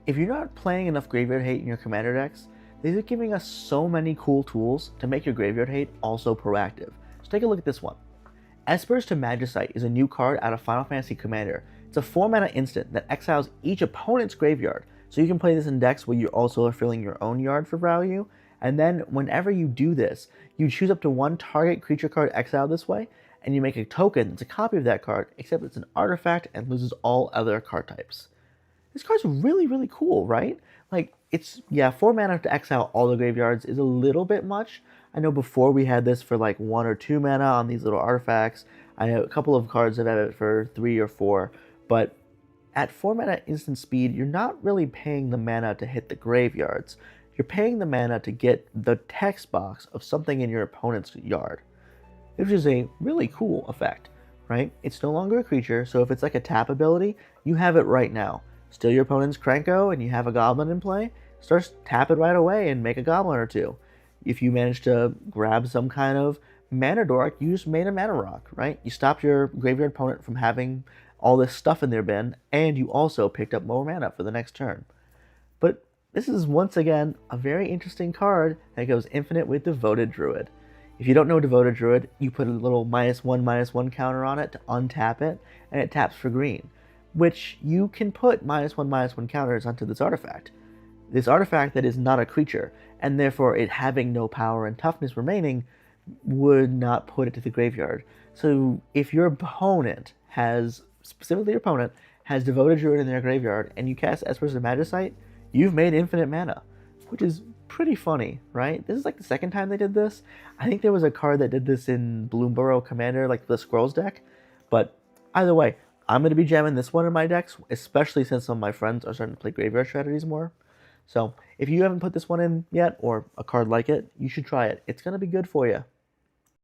If you're not playing enough Graveyard Hate in your commander decks, these are giving us so many cool tools to make your Graveyard Hate also proactive. So take a look at this one. Esper To Magistite is a new card out of Final Fantasy Commander. It's a 4-mana instant that exiles each opponent's graveyard, so you can play this in decks where you also are filling your own yard for value, and then whenever you do this, you choose up to one target creature card exiled this way, and you make a token that's a copy of that card, except it's an artifact and loses all other card types. This card's really, really cool, right? Like, it's, yeah, 4 mana to exile all the graveyards is a little bit much. I know before we had this for like 1 or 2 mana on these little artifacts. I know a couple of cards that have it for 3 or 4, but at 4 mana instant speed, you're not really paying the mana to hit the graveyards. You're paying the mana to get the text box of something in your opponent's yard, which is a really cool effect, right? It's no longer a creature, so if it's like a tap ability, you have it right now. Steal your opponent's Krenko and you have a goblin in play, start tap it right away and make a goblin or two. If you manage to grab some kind of mana dork, you just made a mana rock, right? You stopped your graveyard opponent from having all this stuff in their bin, and you also picked up more mana for the next turn. But this is once again a very interesting card that goes infinite with Devoted Druid. If you don't know Devoted Druid, you put a little -1/-1 counter on it to untap it, and it taps for green, which you can put -1/-1 counters onto this artifact. This artifact that is not a creature, and therefore it having no power and toughness remaining, would not put it to the graveyard. So if your opponent has, specifically your opponent, has Devoted Druid in their graveyard, and you cast Esper To Magistite, you've made infinite mana, which is pretty funny, right? This is like the second time they did this. I think there was a card that did this in Bloomborough Commander, like the Scrolls deck, but either way, I'm going to be jamming this one in my decks, especially since some of my friends are starting to play graveyard strategies more. So if you haven't put this one in yet, or a card like it, you should try it. It's going to be good for you.